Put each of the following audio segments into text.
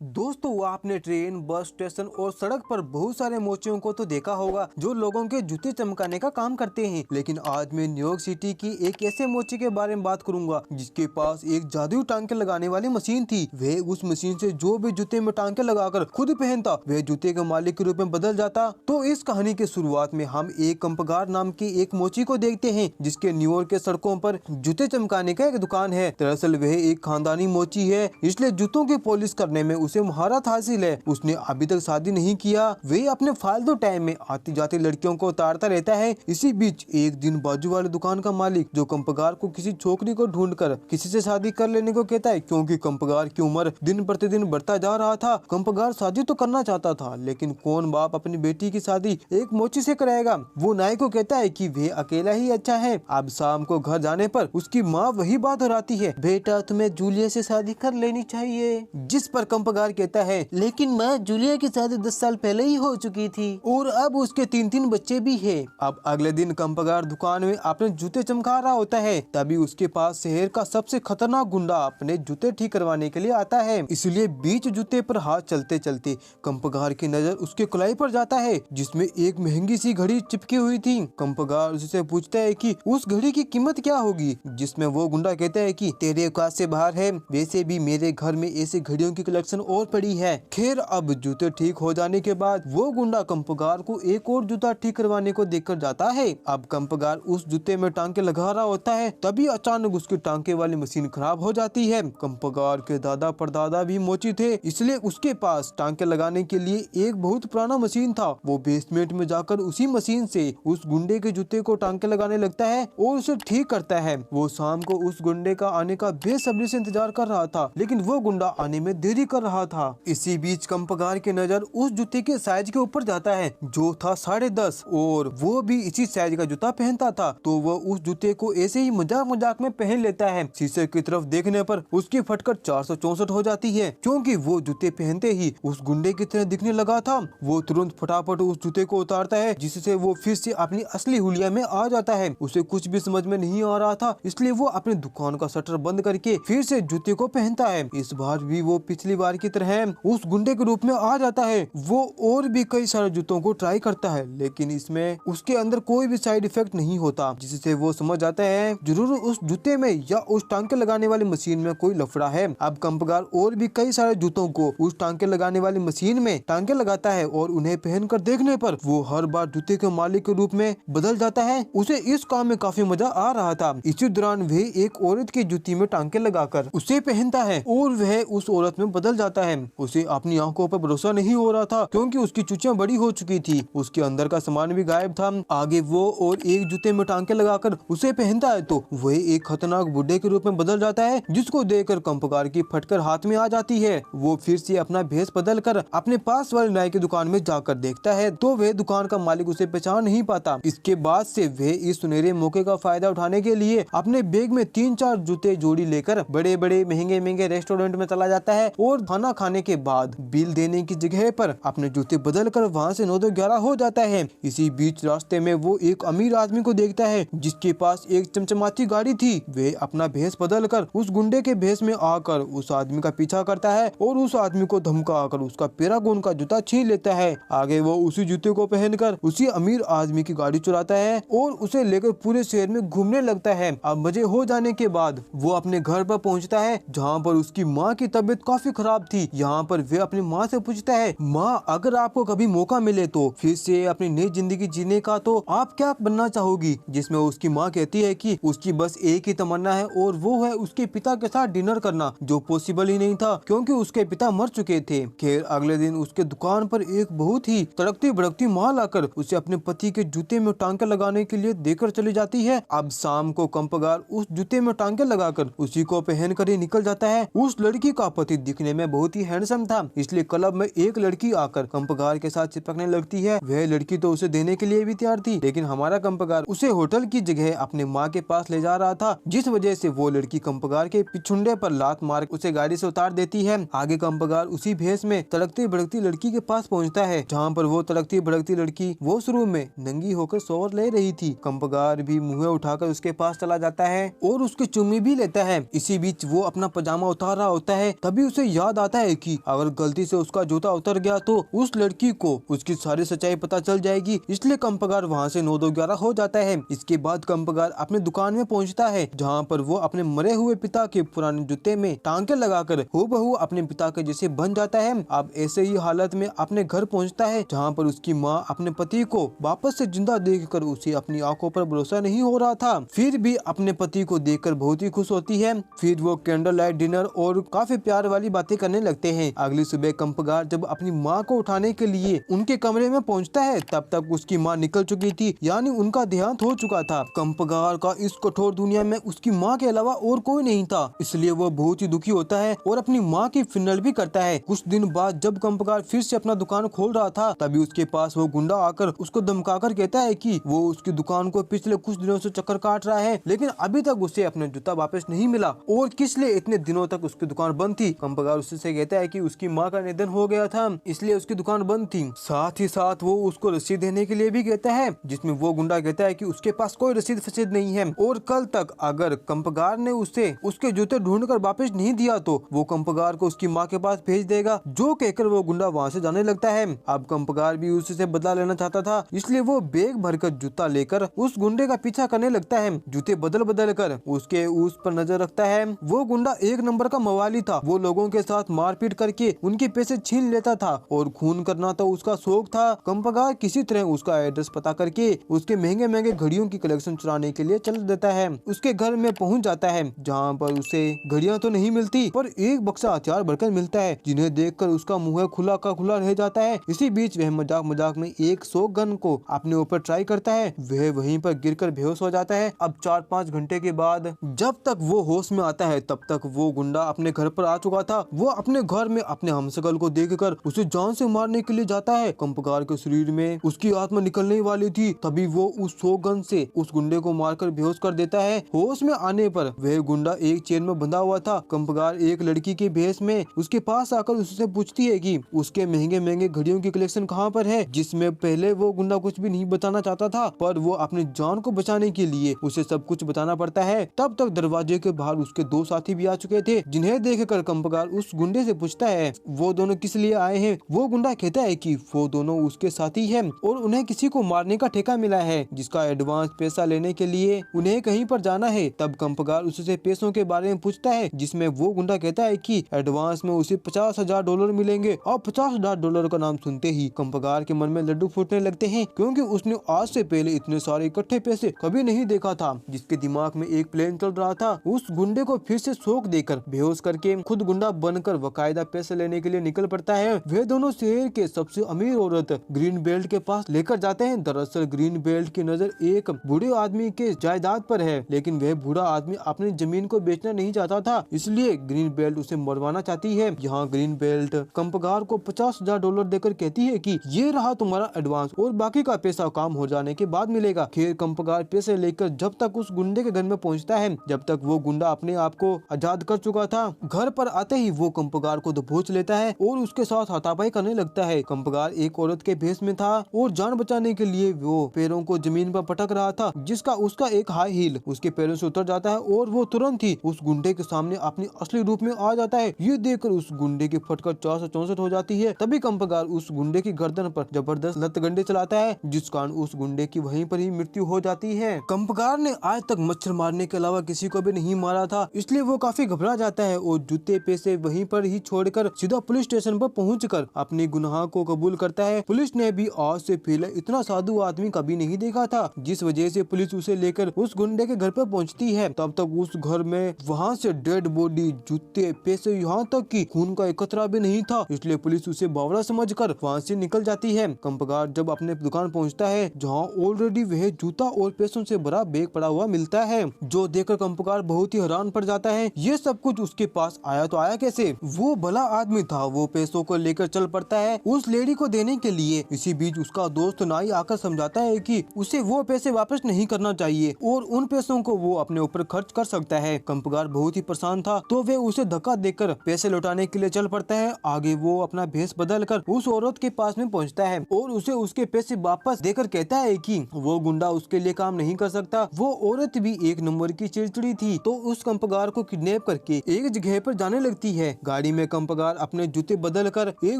दोस्तों आपने train, bus station और सड़क पर बहुत सारे मोचियों को तो देखा होगा जो लोगों के जूते चमकाने का काम करते हैं। लेकिन आज मैं न्यूयॉर्क सिटी की एक ऐसे मोची के बारे में बात करूंगा जिसके पास एक जादुई टांके लगाने वाली मशीन थी। वह उस मशीन से जो भी जूते में टांके लगाकर खुद पहनता वह जूते के मालिक के रूप में बदल जाता। तो इस कहानी के शुरुआत में हम एक कंपगार नाम की एक मोची को देखते हैं जिसके न्यूयॉर्क के सड़कों पर जूते चमकाने का एक दुकान है। दरअसल वह एक खानदानी मोची है, इसलिए जूतों की पॉलिश करने में उसे महारत हासिल है। उसने अभी तक शादी नहीं किया। वह अपने फालतू टाइम में आती जाती लड़कियों को उतारता रहता है। इसी बीच एक दिन बाजू वाले दुकान का मालिक जो कंपगार को किसी छोकरी को ढूंढकर किसी से शादी कर लेने को कहता है, क्योंकि कंपगार की उम्र दिन प्रतिदिन बढ़ता जा रहा था। कंपगार शादी तो करना चाहता था, लेकिन कौन बाप अपनी बेटी की शादी एक मोची से कराएगा। वो नाई को कहता है कि वह अकेला ही अच्छा है। अब शाम को घर जाने पर उसकी माँ वही बात दोहराती है, बेटा तुम्हें जूलिया से शादी कर लेनी चाहिए। जिस पर कंपगार कहता है, लेकिन माँ जूलिया की शादी 10 साल पहले ही हो चुकी थी और अब उसके 3 बच्चे भी हैं। अब अगले दिन कंपगार दुकान में अपने जूते चमका रहा होता है। तभी उसके पास शहर का सबसे खतरनाक गुंडा अपने जूते ठीक करवाने के लिए आता है। इसलिए बीच जूते पर हाथ चलते चलते कंपगार की नजर उसके कलाई पर जाता है जिसमें एक महंगी सी घड़ी चिपकी हुई थी। कंपगार उससे पूछता है कि उस घड़ी की कीमत क्या होगी, जिसमें वो गुंडा कहता है कि तेरे औकात से बाहर है, वैसे भी मेरे घर में ऐसी घड़ियों की कलेक्शन और पड़ी है। खैर अब जूते ठीक हो जाने के बाद वो गुंडा कंपगार को एक और जूता ठीक करवाने को देकर जाता है। अब कंपगार उस जूते में टांके लगा रहा होता है, तभी अचानक उसकी टांके वाली मशीन खराब हो जाती है। कंपगार के दादा परदादा भी मोची थे, इसलिए उसके पास टांके लगाने के लिए एक बहुत पुराना मशीन था। वो बेसमेंट में जाकर उसी मशीन से उस गुंडे के जूते को टांके लगाने लगता है और उसे ठीक करता है। वो शाम को उस गुंडे का आने का बेसब्री से इंतजार कर रहा था, लेकिन वो गुंडा आने में देरी कर रहा था। इसी बीच कंपगार की नजर उस जूते के साइज के ऊपर जाता है जो था 10.5 और वो भी इसी साइज का जूता पहनता था। तो वो उस जूते को ऐसे ही मजाक मजाक में पहन लेता है। शीशे की तरफ देखने पर उसकी फटकर 464 हो जाती है, क्योंकि वो जूते पहनते ही उस गुंडे की तरह दिखने लगा था। वो तुरंत फटाफट उस जूते को उतारता है, जिससे वो फिर से अपनी असली हुलिया में आ जाता है। उसे कुछ भी समझ में नहीं आ रहा था, इसलिए वो अपनी दुकान का शटर बंद करके फिर से जूते को पहनता है। इस बार भी वो पिछली बार की तरह उस गुंडे के रूप में आ जाता है। वो और भी कई सारे जूतों को ट्राई करता है, लेकिन इसमें उसके अंदर कोई भी साइड इफेक्ट नहीं होता, जिससे वो समझ जाता है जरूर उस जूते में या उस टांके लगाने वाली मशीन में कोई लफड़ा है। अब कंपगार और भी कई सारे जूतों को उस टांके लगाने वाली मशीन में टांके लगाता है और उन्हें पहनकर देखने पर वो हर बार जूते के मालिक के रूप में बदल जाता है। उसे इस काम में काफी मजा आ रहा था। इसी दौरान वह एक औरत की जूती में टांके लगाकर उसे पहनता है और वह उस औरत में बदल जाता है। उसे अपनी आंखों पर भरोसा नहीं हो रहा था, क्योंकि उसकी चूचियां बड़ी हो चुकी थी। उसके अंदर का सामान भी गायब था। आगे वो और एक जूते में टांके लगाकर उसे पहनता है तो वह एक खतरनाक बुड्ढे के रूप में बदल जाता है, जिसको देखकर कंपगार की फटकर हाथ में आ जाती है। वो फिर से अपना भेष बदल कर अपने पास वाले नाई की दुकान में जाकर देखता है तो वह दुकान का मालिक उसे पहचान नहीं पाता। इसके बाद से वह इस सुनहरे मौके का फायदा उठाने के लिए अपने बैग में 3-4 जूते जोड़ी लेकर बड़े बड़े महंगे महंगे रेस्टोरेंट में चला जाता है और खाना खाने के बाद बिल देने की जगह पर अपने जूते बदल कर वहाँ से 9-11 हो जाता है। इसी बीच रास्ते में वो एक अमीर आदमी को देखता है जिसके पास एक चमचमाती गाड़ी थी। वे अपना भेष बदल कर उस गुंडे के भेष में आकर उस आदमी का पीछा करता है और उस आदमी को धमका कर उसका पैरागॉन का जूता छीन लेता है। आगे वो उसी जूते को पहनकर उसी अमीर आदमी की गाड़ी चुराता है और उसे लेकर पूरे शहर में घूमने लगता है। अब मजे हो जाने के बाद वो अपने घर पर पहुंचता है, जहाँ पर उसकी माँ की तबीयत काफी खराब थी। यहाँ पर वे अपनी माँ से पूछता है, माँ अगर आपको कभी मौका मिले तो फिर से अपनी नई जिंदगी जीने का तो आप क्या बनना चाहोगी। जिसमें उसकी माँ कहती है कि उसकी बस एक ही तमन्ना है और वो है उसके पिता के साथ डिनर करना, जो पॉसिबल ही नहीं था क्योंकि उसके पिता मर चुके थे। खैर अगले दिन उसके दुकान पर एक बहुत ही तड़कती भड़कती माँ लाकर उसे अपने पति के जूते में टांके लगाने के लिए देकर चली जाती है। अब शाम को कंपगार उस जूते में टांके लगाकर उसी को पहन कर ही निकल जाता है। उस लड़की का पति दिखने में बहुत ही हैंडसम था, इसलिए क्लब में एक लड़की आकर कंपगार के साथ चिपकने लगती है। वह लड़की तो उसे देने के लिए भी तैयार थी, लेकिन हमारा कंपगार उसे होटल की जगह अपने माँ के पास ले जा रहा था, जिस वजह से वो लड़की कंपगार के पिछुंडे पर लात मार उसे गाड़ी से उतार देती है। आगे कंपगार उसी भेष में तड़कती भड़कती लड़की के पास पहुँचता है, जहाँ पर वो तड़कती भड़कती लड़की वॉशरूम में नंगी होकर शॉवर ले रही थी। कंपगार भी मुँह उठाकर उसके पास चला जाता है और उसकी चुम्मी भी लेता है। इसी बीच वो अपना पजामा उतार रहा होता है, तभी उसे याद बताता है कि अगर गलती से उसका जूता उतर गया तो उस लड़की को उसकी सारी सच्चाई पता चल जाएगी, इसलिए कंपकार वहाँ से 9-2-11 हो जाता है। इसके बाद कंपकार अपने दुकान में पहुँचता है, जहाँ पर वो अपने मरे हुए पिता के पुराने जूते में टांके लगाकर हूबहू अपने पिता के जैसे बन जाता है। अब ऐसे ही हालत में अपने घर पहुँचता है, जहाँ पर उसकी माँ अपने पति को वापस से जिंदा देखकर उसे अपनी आंखों पर भरोसा नहीं हो रहा था, फिर भी अपने पति को देखकर बहुत ही खुश होती है। फिर वो कैंडल लाइट डिनर और काफी प्यार वाली बातें करने लगते हैं। अगली सुबह कंपकार जब अपनी माँ को उठाने के लिए उनके कमरे में पहुंचता है, तब तक उसकी माँ निकल चुकी थी, यानी उनका देहांत हो चुका था। कंपकार का इस कठोर दुनिया में उसकी माँ के अलावा और कोई नहीं था, इसलिए वो बहुत ही दुखी होता है और अपनी माँ की फिनल भी करता है। कुछ दिन बाद जब कंपकार फिर से अपना दुकान खोल रहा था, तभी उसके पास वो गुंडा आकर उसको धमकाकर कहता है कि वो उसकी दुकान को पिछले कुछ दिनों से चक्कर काट रहा है, लेकिन अभी तक उसे अपना जूता वापस नहीं मिला और किस लिए इतने दिनों तक उसकी दुकान बंद थी। कंपकार उससे कहता है कि उसकी माँ का निधन हो गया था, इसलिए उसकी दुकान बंद थी। साथ ही साथ वो उसको रसीद देने के लिए भी कहता है, जिसमें वो गुंडा कहता है कि उसके पास कोई रसीद फसीद नहीं है और कल तक अगर कंपकार ने उसे उसके जूते ढूंढकर वापस नहीं दिया तो वो कंपकार को उसकी माँ के पास भेज देगा। जो कहकर वो गुंडा वहाँ से जाने लगता है। अब कंपकार भी उससे बदला लेना चाहता था, इसलिए वो बैग भरकर जूता लेकर उस गुंडे का पीछा करने लगता है, जूते बदल बदल कर उसके उस पर नजर रखता है। वो गुंडा एक नंबर का मवाली था, वो लोगों के साथ मारपीट करके उनके पैसे छीन लेता था और खून करना तो उसका शौक था। कंपकार किसी तरह उसका एड्रेस पता करके उसके महंगे महंगे घड़ियों की कलेक्शन चुराने के लिए चल देता है। उसके घर में पहुंच जाता है, जहां पर उसे घड़ियां तो नहीं मिलती पर एक बक्सा हथियार भरकर मिलता है, जिन्हें देखकर उसका मुंह खुला का खुला रह जाता है। इसी बीच वह मजाक मजाक में एक शॉट गन को अपने ऊपर ट्राई करता है, वह वहीं पर गिरकर बेहोश हो जाता है। अब 4-5 घंटे के बाद जब तक वो होश में आता है, तब तक वो गुंडा अपने घर पर आ चुका था। वो अपने घर में अपने हमशक्ल को देखकर उसे जान से मारने के लिए जाता है। कंपकार के शरीर में उसकी आत्मा निकलने वाली थी, तभी वो उस शॉटगन से उस गुंडे को मारकर बेहोश कर देता है। होश में आने पर वह गुंडा एक चेन में बंधा हुआ था। कंपकार एक लड़की के भेष में उसके पास आकर उससे पूछती है कि उसके महंगे महंगे घड़ियों की कलेक्शन कहाँ पर है, जिसमें पहले वो गुंडा कुछ भी नहीं बताना चाहता था, पर वो अपनी जान को बचाने के लिए उसे सब कुछ बताना पड़ता है। तब तक दरवाजे के बाहर उसके 2 साथी भी आ चुके थे, जिन्हें देखकर कंपकार उस गुंडे से पूछता है वो दोनों किस लिए आए हैं। वो गुंडा कहता है कि वो दोनों उसके साथी हैं और उन्हें किसी को मारने का ठेका मिला है, जिसका एडवांस पैसा लेने के लिए उन्हें कहीं पर जाना है। तब कंपकार उससे पैसों के बारे में पूछता है, जिसमें वो गुंडा कहता है कि एडवांस में उसे $50,000 मिलेंगे। और $50,000 का नाम सुनते ही कंपकार के मन में लड्डू फूटने लगते हैं, क्योंकि उसने आज से पहले इतने सारे इकट्ठे पैसे कभी नहीं देखा था। जिसके दिमाग में एक प्लान चल रहा था, उस गुंडे को फिर से शौक देकर बेहोश करके खुद गुंडा बनकर बकायदा पैसे लेने के लिए निकल पड़ता है। वे दोनों शहर के सबसे अमीर औरत ग्रीन बेल्ट के पास लेकर जाते हैं। दरअसल ग्रीन बेल्ट की नजर एक बूढ़े आदमी के जायदाद पर है, लेकिन वह बूढ़ा आदमी अपनी जमीन को बेचना नहीं चाहता था, इसलिए ग्रीन बेल्ट उसे मरवाना चाहती है। यहाँ ग्रीन बेल्ट कंपकार को $50,000 देकर कहती है कि ये रहा तुम्हारा एडवांस और बाकी का पैसा काम हो जाने के बाद मिलेगा। खैर कंपकार पैसे लेकर जब तक उस गुंडे के घर में पहुंचता है, जब तक वो गुंडा अपने आप को आजाद कर चुका था। घर पर आते ही वो कंपकार को दबोच लेता है और उसके साथ हाथापाई करने लगता है। कंपकार एक औरत के भेष में था और जान बचाने के लिए वो पैरों को जमीन पर पटक रहा था, जिसका उसका एक हाई हील उसके पैरों से उतर जाता है और वो तुरंत ही उस गुंडे के सामने अपनी असली रूप में आ जाता है। ये देखकर उस गुंडे की फटकर 464 हो जाती है। तभी कंपकार उस गुंडे की गर्दन पर जबरदस्त लतगंडे चलाता है, जिस कारण उस गुंडे की वहीं पर ही मृत्यु हो जाती है। कंपकार ने आज तक मच्छर मारने के अलावा किसी को भी नहीं मारा था, इसलिए वो काफी घबरा जाता है और जूते पैसे वहीं पर ही छोड़कर सीधा पुलिस स्टेशन पर पहुंचकर अपने गुनाह को कबूल करता है। पुलिस ने भी आज से पहले इतना साधु आदमी कभी नहीं देखा था, जिस वजह से पुलिस उसे लेकर उस गुंडे के घर पर पहुंचती है। तब तक उस घर में वहाँ से डेड बॉडी, जूते, पैसे, यहाँ तक कि खून का एक कतरा भी नहीं था, इसलिए पुलिस उसे बावड़ा समझकर वहाँ से निकल जाती है। कंपकार जब अपने दुकान पहुँचता है, जहाँ ऑलरेडी वह जूता और पैसों से भरा बैग पड़ा हुआ मिलता है, जो देखकर कंपकार बहुत ही हैरान पड़ जाता है। ये सब कुछ उसके पास आया तो आया कैसे? वो भला आदमी था, वो पैसों को लेकर चल पड़ता है उस लेडी को देने के लिए। इसी बीच उसका दोस्त नाई आकर समझाता है कि उसे वो पैसे वापस नहीं करना चाहिए और उन पैसों को वो अपने ऊपर खर्च कर सकता है। कंपकार बहुत ही परेशान था, तो वे उसे धक्का देकर पैसे लौटाने के लिए चल पड़ता है। आगे वो अपना भेष बदल कर उस औरत के पास में पहुंचता है और उसे उसके पैसे वापस देकर कहता है कि वो गुंडा उसके लिए काम नहीं कर सकता। वो औरत भी एक नंबर की चिड़चिड़ी थी, तो उस कंपकार को किडनैप करके एक जगह पर जाने लगती है। गाड़ी में कंपकार अपने जूते बदल कर एक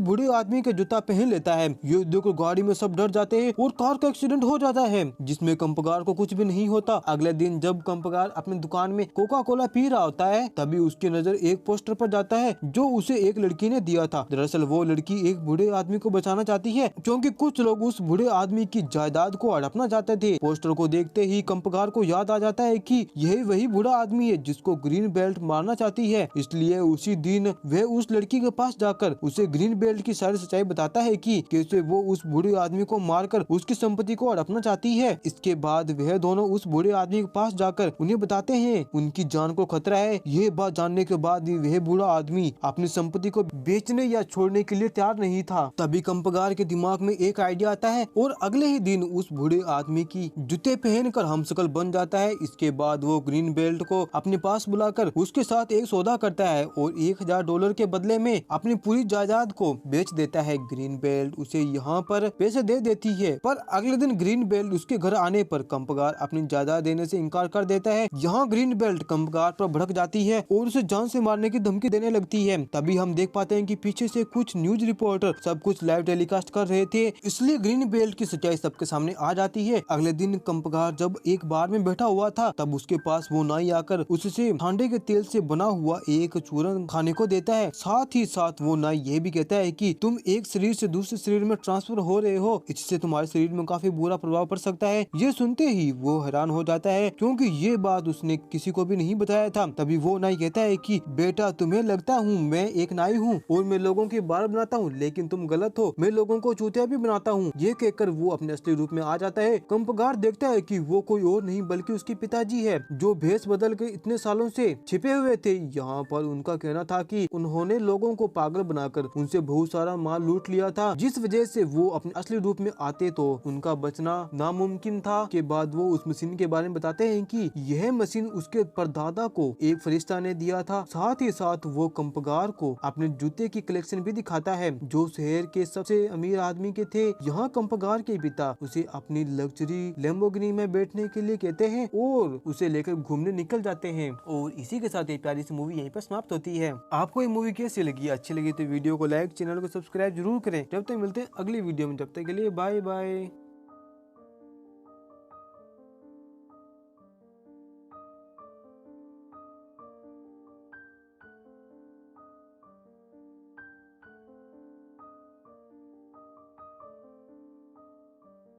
बूढ़े आदमी के जूता पहन लेता है। ये देखो गाड़ी में सब डर जाते हैं और कार का एक्सीडेंट हो जाता है जिसमें कंपकार को कुछ भी नहीं होता। अगले दिन जब कंपकार अपनी दुकान में कोका कोला पी रहा होता है तभी उसकी नजर एक पोस्टर पर जाता है जो उसे एक लड़की ने दिया था। दरअसल वो लड़की एक बूढ़े आदमी को बचाना चाहती है क्योंकि कुछ लोग उस बूढ़े आदमी की जायदाद को हड़पना चाहते थे। पोस्टर को देखते ही कंपकार को याद आ जाता है कि यही वही बूढ़ा आदमी है जिसको ग्रीन बेल्ट मारना चाहती है। इसलिए उसी दिन वह उस लड़की के पास जाकर उसे ग्रीन बेल्ट की सारी सच्चाई बताता है कि कैसे वो उस बूढ़े आदमी को मारकर उसकी संपत्ति को हड़पना चाहती है। इसके बाद वह दोनों उस बूढ़े आदमी के पास जाकर उन्हें बताते हैं उनकी जान को खतरा है। ये बात जानने के बाद भी वह बूढ़ा आदमी अपनी संपत्ति को बेचने या छोड़ने के लिए तैयार नहीं था। तभी कंपकार के दिमाग में एक आइडिया आता है और अगले ही दिन उस बूढ़े आदमी की जूते पहनकर हमशक्ल बन जाता है। इसके बाद वो ग्रीन बेल्ट को अपने पास बुलाकर उसके साथ एक सौदा करता है और $1000 के बदले में अपनी पूरी जायदाद को बेच देता है। ग्रीन बेल्ट उसे यहाँ पर पैसे दे देती है पर अगले दिन ग्रीन बेल्ट उसके घर आने पर कंपकार अपनी जायदाद देने से इनकार कर देता है। यहाँ ग्रीन बेल्ट कंपकार पर भड़क जाती है और उसे जान से मारने की धमकी देने लगती है। तभी हम देख पाते हैं कि पीछे से कुछ न्यूज रिपोर्टर सब कुछ लाइव टेलीकास्ट कर रहे थे, इसलिए ग्रीन बेल्ट की सच्चाई सबके सामने आ जाती है। अगले दिन कंपकार जब एक बार में बैठा हुआ था तब उसके पास वो नाई आकर उससे ठंडे के तेल से बना हुआ एक चूरन खाने को देता है। साथ ही साथ वो नाई ये भी कहता है कि तुम एक शरीर से दूसरे शरीर में ट्रांसफर हो रहे हो, इससे तुम्हारे शरीर में काफी बुरा प्रभाव पड़ सकता है। ये सुनते ही वो हैरान हो जाता है क्योंकि ये बात उसने किसी को भी नहीं बताया था। तभी वो नाई कहता है कि बेटा तुम्हें लगता हूँ मैं एक नाई हूँ और मैं लोगों के बाल बनाता हूँ, लेकिन तुम गलत हो, मैं लोगों को चूतिया भी बनाता हूँ। ये कहकर वो अपने असली रूप में आ जाता है। कंपकार देखता है कि वो कोई और नहीं बल्कि उसके पिताजी है जो भेष बदल के इतने सालों से छिपे हुए थे। यहाँ पर उनका कहना था कि उन्होंने लोगों को पागल बनाकर उनसे बहुत सारा माल लूट लिया था, जिस वजह से वो अपने असली रूप में आते तो उनका बचना नामुमकिन था। के बाद वो उस मशीन के बारे में बताते हैं कि यह मशीन उसके परदादा को एक फरिश्ता ने दिया था। साथ ही साथ वो कंपकार को अपने जूते की कलेक्शन भी दिखाता है जो शहर के सबसे अमीर आदमी के थे। यहाँ कंपकार के पिता उसे अपनी लग्जरी लैम्बोर्गिनी में बैठने के लिए कहते हैं और उसे लेकर घूमने निकल जाते हैं। और इसी के साथ ये प्यारी सी मूवी यहीं पर समाप्त होती है। आपको ये मूवी कैसी लगी? अच्छी लगी तो वीडियो को लाइक, चैनल को सब्सक्राइब जरूर करें। जब तक मिलते हैं अगली वीडियो में, जब तक के लिए बाय बाय।